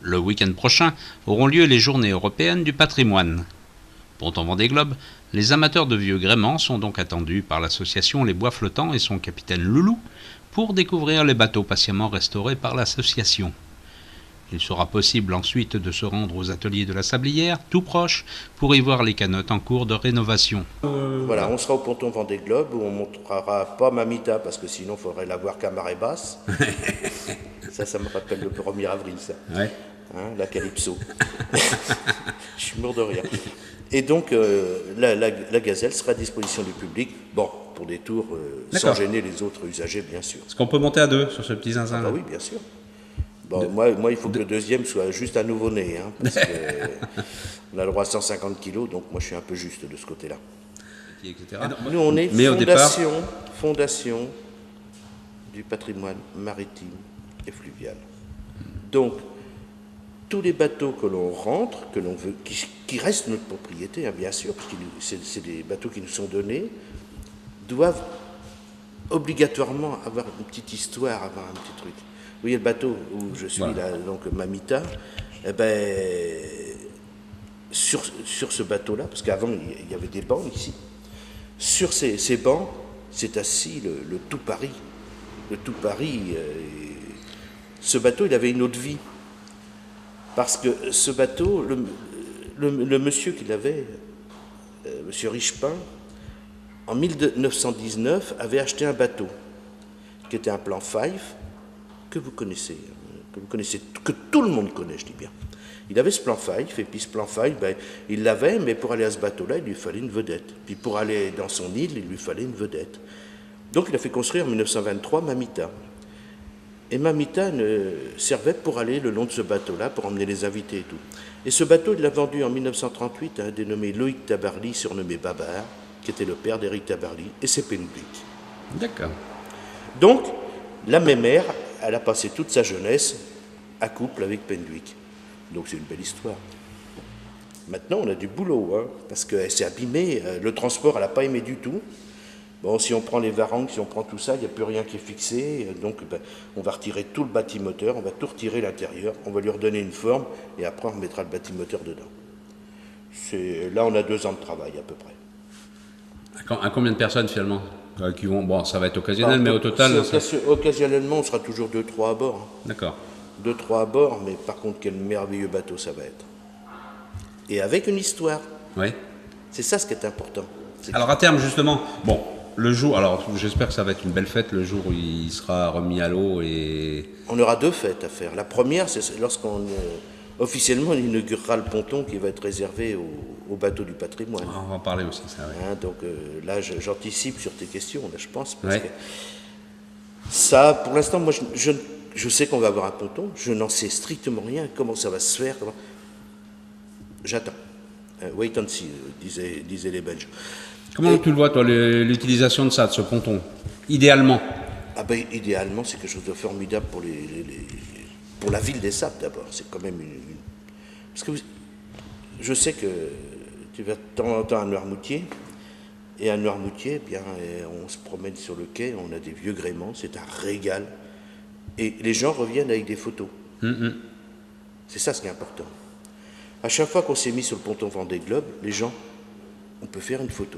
Le week-end prochain auront lieu les Journées européennes du patrimoine. Ponton-Vendée Globe, les amateurs de vieux gréements sont donc attendus par l'association Les Bois Flottants et son capitaine Loulou pour découvrir les bateaux patiemment restaurés par l'association. Il sera possible ensuite de se rendre aux ateliers de la Sablière, tout proche, pour y voir les canottes en cours de rénovation. Voilà, on sera au ponton Vendée Globe où on ne montrera pas Mamita parce que sinon il faudrait la voir qu'à marée basse. Ça me rappelle le 1er avril, ça. Ouais. Hein, la Calypso. Je suis mort de rire. Et donc, la gazelle sera à disposition du public, bon, pour des tours sans gêner les autres usagers, bien sûr. Est-ce qu'on peut monter à deux sur ce petit zinzin? Ah bah oui, bien sûr. Bon, moi, il faut que le deuxième soit juste un nouveau-né, hein, parce qu'on a le droit à 150 kilos, donc moi je suis un peu juste de ce côté-là. Etc. Nous, on est Mais fondation du patrimoine maritime et fluvial. Donc, tous les bateaux que l'on rentre, que l'on veut, qui restent notre propriété, hein, bien sûr, parce que c'est des bateaux qui nous sont donnés, doivent obligatoirement avoir une petite histoire, avoir un petit truc. Vous voyez le bateau où je suis là, donc Mamita, eh ben, sur ce bateau-là, parce qu'avant il y avait des bancs ici, sur ces bancs, c'est assis le tout Paris. Le tout Paris, ce bateau, il avait une autre vie. Parce que ce bateau, le monsieur qui l'avait, monsieur Richepin, en 1919, avait acheté un bateau qui était un plan Fife, que vous connaissez, que tout le monde connaît, je dis bien. Il avait ce plan Fife, et puis ce plan Fife, ben, il l'avait, mais pour aller à ce bateau-là, il lui fallait une vedette. Puis pour aller dans son île, il lui fallait une vedette. Donc il a fait construire en 1923 Mamita. Et Mamita servait pour aller le long de ce bateau-là, pour emmener les invités et tout. Et ce bateau, il l'a vendu en 1938 à un dénommé Loïc Tabarly, surnommé Babar, qui était le père d'Éric Tabarly, et c'est Penduic. D'accord. Donc, la mémère, elle a passé toute sa jeunesse à couple avec Penduic. Donc c'est une belle histoire. Maintenant, on a du boulot, hein, parce qu'elle s'est abîmée, le transport, elle n'a pas aimé du tout. Bon, si on prend les varangues, si on prend tout ça, il n'y a plus rien qui est fixé, donc ben, on va retirer tout le bâtimoteur, on va tout retirer l'intérieur, on va lui redonner une forme, et après on mettra le bâtimoteur dedans. Là, on a 2 ans de travail à peu près. À combien de personnes finalement qui vont... Bon, ça va être occasionnel, mais au total... Occasionnellement, on sera toujours 2-3 à bord. Hein. D'accord. 2-3 à bord, mais par contre, quel merveilleux bateau ça va être. Et avec une histoire. Oui. C'est ça ce qui est important. Alors à terme, justement, bon, le jour, alors j'espère que ça va être une belle fête le jour où il sera remis à l'eau et... On aura 2 fêtes à faire. La première, c'est lorsqu'on officiellement on inaugurera le ponton qui va être réservé au bateau du patrimoine. On va en parler aussi, ça, oui. Hein, donc là, j'anticipe sur tes questions, là, je pense. Parce que ça, pour l'instant, moi, je sais qu'on va avoir un ponton, je n'en sais strictement rien, comment ça va se faire. J'attends. Wait and see, disaient les Belges. Comment tu le vois, toi, l'utilisation de ça, de ce ponton, idéalement? Ah ben, idéalement, c'est quelque chose de formidable pour la ville des Sables, d'abord. C'est quand même Parce que je sais que tu vas de temps en temps à Noirmoutier, et à Noirmoutier, eh bien, on se promène sur le quai, on a des vieux gréements, c'est un régal. Et les gens reviennent avec des photos. C'est ça ce qui est important. À chaque fois qu'on s'est mis sur le ponton Vendée Globe, les gens, on peut faire une photo.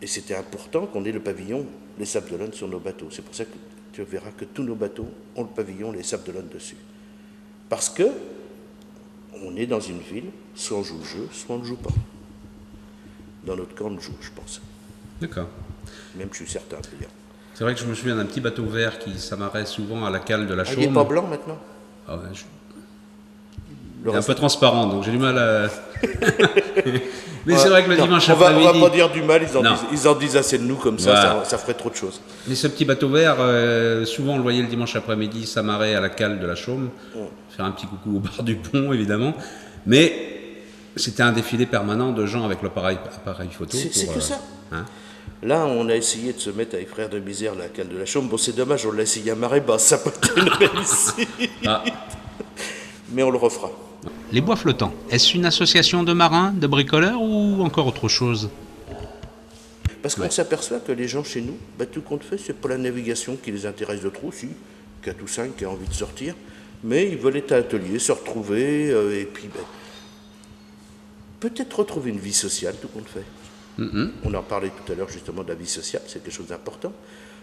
Et c'était important qu'on ait le pavillon Les Sables d'Olonne sur nos bateaux. C'est pour ça que tu verras que tous nos bateaux ont le pavillon Les Sables d'Olonne dessus. Parce que on est dans une ville, soit on joue le jeu, soit on ne joue pas. Dans notre cas, on joue, je pense. D'accord. Même je suis certain, d'ailleurs. C'est vrai que je me souviens d'un petit bateau vert qui s'amarrait souvent à la cale de la Chaume. Il n'est pas blanc maintenant? Ah ouais, il est un peu transparent, donc j'ai du mal à... Mais c'est vrai que le dimanche après-midi... On va pas dire du mal, ils en disent assez de nous comme ça, ça ferait trop de choses. Mais ce petit bateau vert, souvent on le voyait le dimanche après-midi s'amarrer à la cale de la Chaume, faire un petit coucou au bar du pont évidemment, mais c'était un défilé permanent de gens avec l'appareil photo. C'est que ça. Hein. Là, on a essayé de se mettre avec Frères de Misère à la cale de la Chaume. Bon, c'est dommage, on l'a essayé à marée basse, ça peut être une réussite. Mais on le refera. Les Bois Flottants, est-ce une association de marins, de bricoleurs ou encore autre chose? Parce qu'on s'aperçoit que les gens chez nous, tout compte fait, c'est pas la navigation qui les intéresse de trop, si, 4 ou 5 qui a envie de sortir, Mais ils veulent être à l'atelier, se retrouver, et puis peut-être retrouver une vie sociale, tout compte fait. On en parlait tout à l'heure justement de la vie sociale, c'est quelque chose d'important.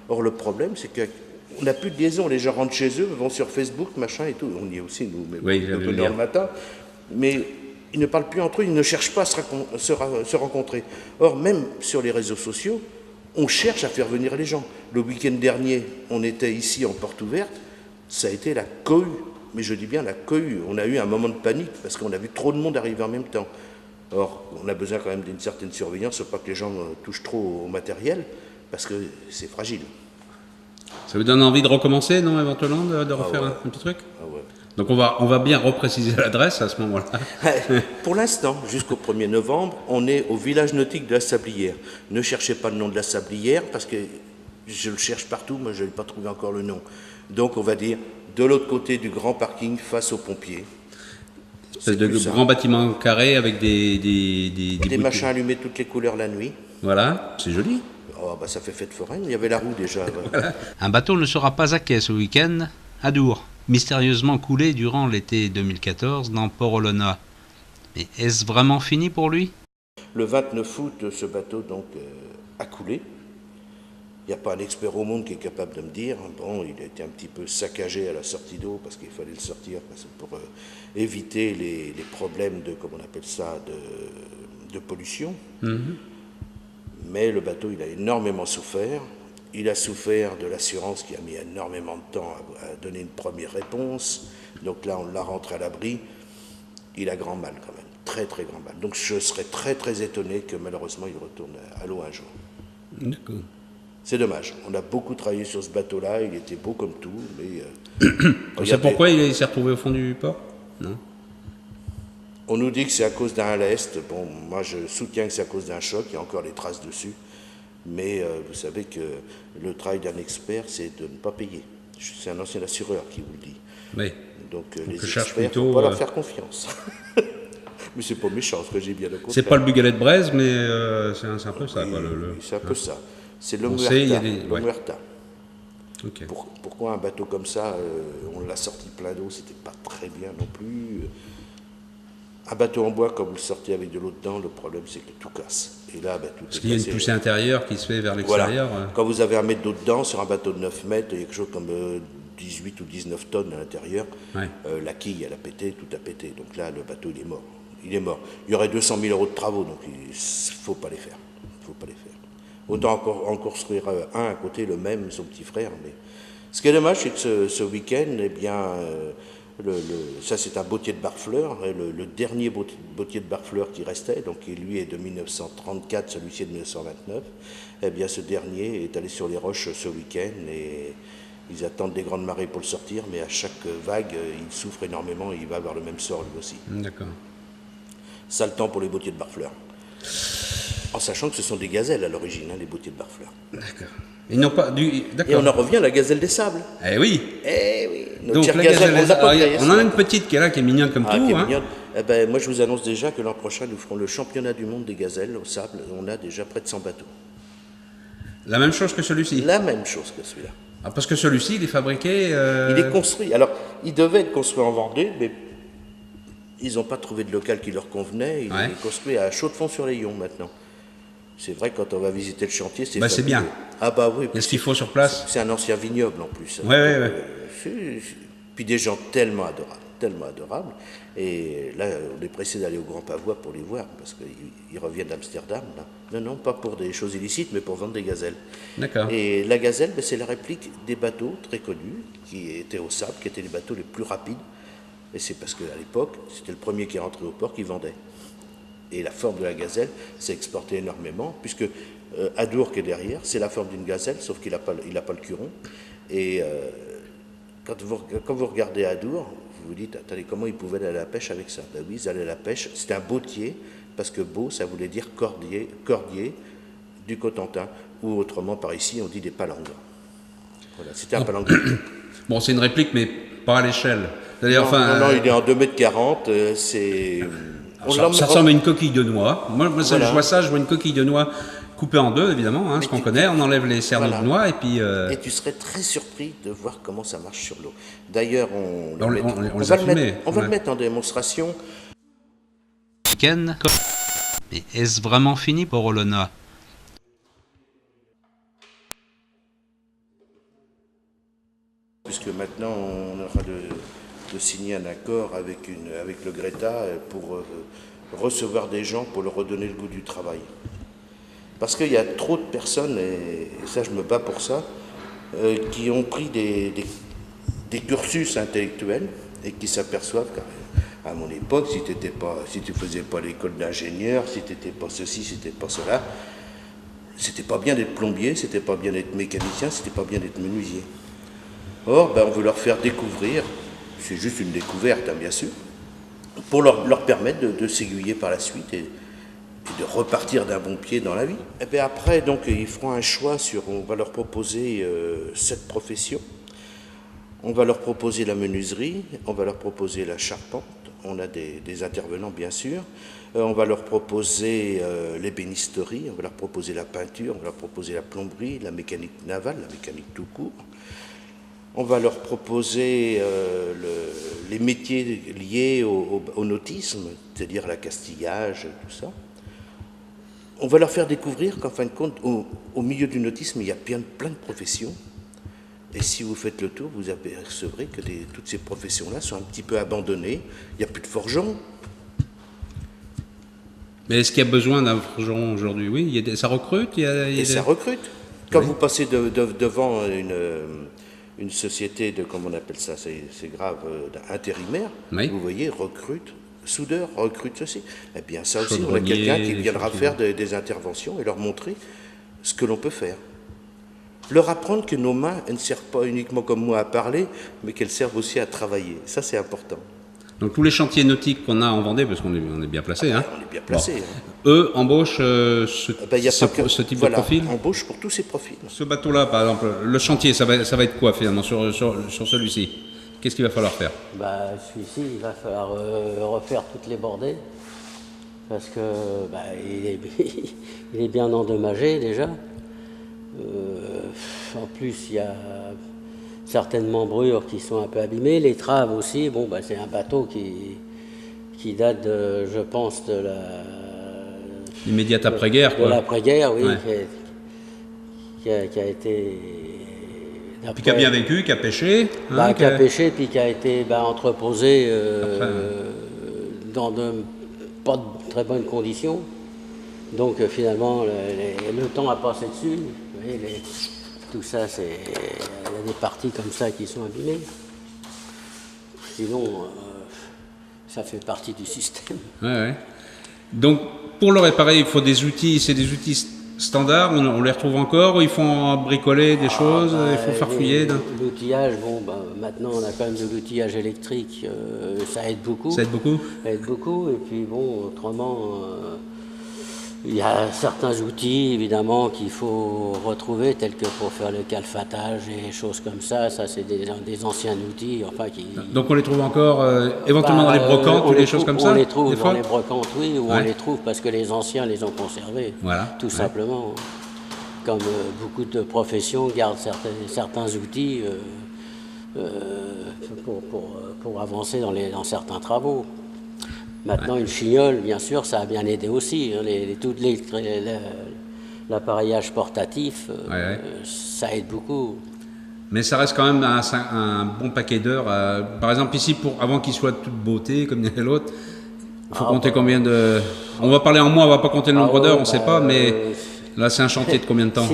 Or le problème, c'est qu'on n'a plus de liaison, les gens rentrent chez eux, vont sur Facebook, machin et tout, on y est aussi, nous, mais Oui, on le matin, mais ils ne parlent plus entre eux, ils ne cherchent pas à se rencontrer. Or, même sur les réseaux sociaux, on cherche à faire venir les gens. Le week-end dernier, on était ici en porte ouverte, ça a été la cohue, mais je dis bien la cohue. On a eu un moment de panique parce qu'on a vu trop de monde arriver en même temps. Or, on a besoin quand même d'une certaine surveillance, pour pas que les gens touchent trop au matériel, parce que c'est fragile. Ça vous donne envie de recommencer, non, éventuellement, de refaire un petit truc? Ah ouais. Donc on va bien repréciser l'adresse à ce moment-là. Pour l'instant, jusqu'au 1er novembre, on est au village nautique de la Sablière. Ne cherchez pas le nom de la Sablière, parce que je le cherche partout, mais je n'ai pas trouvé encore le nom. Donc on va dire de l'autre côté du grand parking, face aux pompiers. Espèce de grand bâtiment carré avec des machins allumés toutes les couleurs la nuit. Voilà, c'est joli. Oh, bah ça fait fête foraine, il y avait la roue déjà. Voilà. Un bateau ne sera pas à quai ce week-end à Dour, mystérieusement coulé durant l'été 2014 dans Port-Olona. Mais est-ce vraiment fini pour lui? Le 29 août, ce bateau donc a coulé. Il n'y a pas un expert au monde qui est capable de me dire. Bon, il a été un petit peu saccagé à la sortie d'eau parce qu'il fallait le sortir pour éviter les problèmes de, comment on appelle ça, de pollution. Mais le bateau, il a énormément souffert. Il a souffert de l'assurance qui a mis énormément de temps à donner une première réponse. Donc là, on l'a rentré à l'abri. Il a grand mal quand même, très très grand mal. Donc je serais très très étonné que malheureusement il retourne à l'eau un jour. D'accord. C'est dommage. On a beaucoup travaillé sur ce bateau-là. Il était beau comme tout. Mais on sait pourquoi il s'est retrouvé au fond du port? Non. On nous dit que c'est à cause d'un lest. Bon, moi je soutiens que c'est à cause d'un choc. Il y a encore les traces dessus. Mais vous savez que le travail d'un expert, c'est de ne pas payer. C'est un ancien assureur qui vous le dit. Oui. Donc les experts, il ne faut pas leur faire confiance. Mais c'est pas méchant, ce que j'ai bien le contraire. C'est pas le Bugalet de Braise, mais c'est un peu ça. Oui, quoi, c'est un peu ça. C'est l'Omuerta. Okay. Pourquoi un bateau comme ça, on l'a sorti plein d'eau, c'était pas très bien non plus. Un bateau en bois, quand vous le sortez avec de l'eau dedans, le problème c'est que tout casse. Et là, tout parce qu'il y a une poussée intérieure qui se fait vers l'extérieur. Voilà. Quand vous avez un mètre d'eau dedans, sur un bateau de 9 mètres, il y a quelque chose comme 18 ou 19 tonnes à l'intérieur. Ouais. La quille, elle a pété, tout a pété. Donc là, le bateau, il est mort. Il est mort. Il y aurait 200 000 euros de travaux, donc il ne faut pas les faire. Il faut pas les faire. Autant en construire un à côté, le même, son petit frère. Mais ce qui est dommage, c'est que ce week-end, eh bien, ça c'est un bottier de Barfleur, le dernier bottier de Barfleur qui restait, donc qui lui est de 1934, celui-ci est de 1929, eh bien ce dernier est allé sur les roches ce week-end et ils attendent des grandes marées pour le sortir, mais à chaque vague, il souffre énormément et il va avoir le même sort lui aussi. D'accord. Sale temps pour les bottiers de Barfleur. En sachant que ce sont des gazelles à l'origine, les bottiers de Barfleur. D'accord. Ils n'ont pas Et on en revient à la gazelle des sables. Eh oui. Eh oui. Donc la gazelle des sables, on en a une petite qui est là, qui est mignonne comme tout. Qui est mignonne. Eh ben, moi, je vous annonce déjà que l'an prochain, nous ferons le championnat du monde des gazelles au sable. On a déjà près de 100 bateaux. La même chose que celui-ci? La même chose que celui-là. Ah, parce que celui-ci, il est fabriqué... Il est construit. Alors, il devait être construit en Vendée, mais ils n'ont pas trouvé de local qui leur convenait. Il est construit à Chaux-de-Fonds-sur-Layon maintenant. C'est vrai, quand on va visiter le chantier, c'est c'est bien. Ah bah oui. Qu'est-ce qu'il faut sur place? C'est un ancien vignoble en plus. Oui. Puis des gens tellement adorables. Et là, on est pressé d'aller au Grand Pavois pour les voir, parce qu'ils reviennent d'Amsterdam. Non, pas pour des choses illicites, mais pour vendre des gazelles. D'accord. Et la gazelle, c'est la réplique des bateaux très connus, qui étaient au sable, qui étaient les bateaux les plus rapides. Et c'est parce qu'à l'époque, c'était le premier qui est rentré au port qui vendait. Et la forme de la gazelle s'est exportée énormément, puisque Adour qui est derrière, c'est la forme d'une gazelle, sauf qu'il n'a pas le curon. Et quand vous regardez Adour, vous vous dites, attendez, comment ils pouvaient aller à la pêche avec ça? Ben oui, ils allaient à la pêche, c'était un bottier, parce que beau, ça voulait dire cordier du Cotentin, ou autrement, par ici, on dit des palangues. Voilà, c'était un palangue. Bon, c'est une réplique, mais pas à l'échelle. Non, il est en 2,40 m, c'est... Ça ressemble à une coquille de noix. Moi, je vois ça, je vois une coquille de noix coupé en deux, évidemment, hein, ce qu'on connaît. On enlève les cerneaux voilà. de noix et puis... Et tu serais très surpris de voir comment ça marche sur l'eau. D'ailleurs, on les a filmés. on va le mettre en démonstration. Mais est-ce vraiment fini pour Olona? Puisque maintenant, on aura de signer un accord avec le Greta pour recevoir des gens pour leur redonner le goût du travail. Parce qu'il y a trop de personnes, et ça je me bats pour ça, qui ont pris des cursus intellectuels et qui s'aperçoivent qu'à mon époque, si tu faisais pas l'école d'ingénieur, si tu n'étais pas ceci, si tu n'étais pas cela, c'était pas bien d'être plombier, c'était pas bien d'être mécanicien, c'était pas bien d'être menuisier. Or, on veut leur faire découvrir, c'est juste une découverte hein, bien sûr, pour leur permettre de s'aiguiller par la suite et de repartir d'un bon pied dans la vie. Et bien après, donc, ils feront un choix on va leur proposer 7 professions. On va leur proposer la menuiserie, on va leur proposer la charpente, on a des intervenants bien sûr, on va leur proposer l'ébénisterie, on va leur proposer la peinture, on va leur proposer la plomberie, la mécanique navale, la mécanique tout court. On va leur proposer les métiers liés au nautisme, c'est-à-dire l'accastillage, tout ça. On va leur faire découvrir qu'en fin de compte, au milieu du nautisme, il y a plein de professions. Et si vous faites le tour, vous apercevrez que toutes ces professions-là sont un petit peu abandonnées. Il n'y a plus de forgerons. Mais est-ce qu'il y a besoin d'un forgeron aujourd'hui? Oui, ça recrute. Ça recrute. Quand vous passez devant une société de, comment on appelle ça, c'est grave, intérimaire, vous voyez, recrute, soudeur, recrute ceci. Eh bien, ça aussi, on a quelqu'un qui viendra faire des interventions et leur montrer ce que l'on peut faire. Leur apprendre que nos mains, elles ne servent pas uniquement comme moi à parler, mais qu'elles servent aussi à travailler. Ça, c'est important. Donc tous les chantiers nautiques qu'on a en Vendée, parce qu'on est bien placé, hein, on est bien placé. Bon. Eux embauchent ce type de profil. Embauche pour tous ces profils. Ce bateau-là, par exemple, le chantier, ça va être quoi finalement sur celui-ci? Qu'est-ce qu'il va falloir faire? Celui-ci, il va falloir refaire toutes les bordées, parce que il est bien endommagé déjà. En plus, il y a certaines membrures qui sont un peu abîmées. Les traves aussi, c'est un bateau qui date, je pense, de l'immédiate après-guerre. De l'après-guerre, oui, ouais. qui a été... Puis qui a bien vécu, qui a pêché. Qui a pêché, puis qui a été entreposé dans pas de très bonnes conditions. Donc finalement, le temps a passé dessus. Vous voyez, tout ça, il y a des parties comme ça qui sont abîmées. Sinon, ça fait partie du système. Ouais. Donc, pour le réparer, il faut des outils. C'est des outils standards, on les retrouve encore. Il faut bricoler des choses, il faut farfouiller. L'outillage, maintenant, on a quand même de l'outillage électrique. Ça aide beaucoup. Ça aide beaucoup. Ça aide beaucoup. Et puis, autrement... il y a certains outils, évidemment, qu'il faut retrouver, tels que pour faire le calfatage et choses comme ça. Ça, c'est des anciens outils. Donc, on les trouve encore éventuellement dans les brocantes ou des choses comme ça? On les trouve dans les brocantes, oui, ou on les trouve parce que les anciens les ont conservés. Voilà. Tout simplement. Comme beaucoup de professions gardent certains outils pour avancer dans certains travaux. Maintenant, une chignole, bien sûr, ça a bien aidé aussi. L'appareillage portatif, ça aide beaucoup. Mais ça reste quand même un bon paquet d'heures. Par exemple, ici, avant qu'il soit de toute beauté, comme disait l'autre, il faut compter combien de... On va parler en mois, on ne va pas compter le nombre d'heures, on ne sait pas, mais là, c'est un chantier de combien de temps?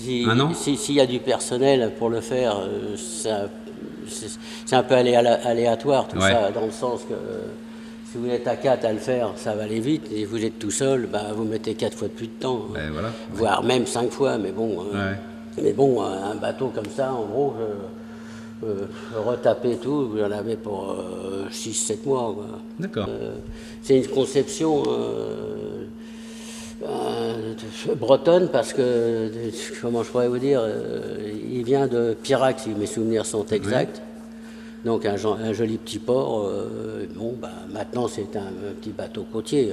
Un an? S'il y a du personnel pour le faire, c'est un peu aléatoire, tout ça, dans le sens que... Si vous êtes à 4 à le faire, ça va aller vite. Et si vous êtes tout seul, vous mettez 4 fois de plus de temps. Voire même 5 fois. Mais bon, un bateau comme ça, en gros, retaper tout, vous en avez pour 6-7 mois. D'accord. C'est une conception bretonne parce que, comment je pourrais vous dire, il vient de Pirac, si mes souvenirs sont exacts. Donc un joli petit port, maintenant c'est un petit bateau côtier.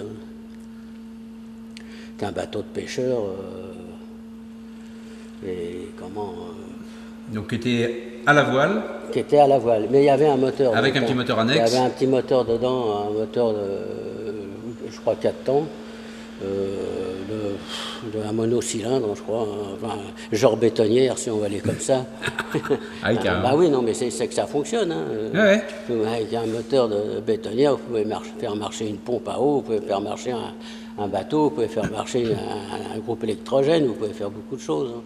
qu'un bateau de pêcheur. Et comment Donc, qui était à la voile. Qui était à la voile. Mais il y avait un moteur. Avec un petit moteur annexe. Il y avait un petit moteur dedans, un moteur de, je crois, 4 temps. Un monocylindre, je crois, enfin, genre bétonnière, si on va aller comme ça. Bah oui, non, mais c'est que ça fonctionne. Hein. Ouais. Avec un moteur de bétonnière, vous pouvez faire marcher une pompe à eau, vous pouvez faire marcher un bateau, vous pouvez faire marcher un groupe électrogène, vous pouvez faire beaucoup de choses. Hein.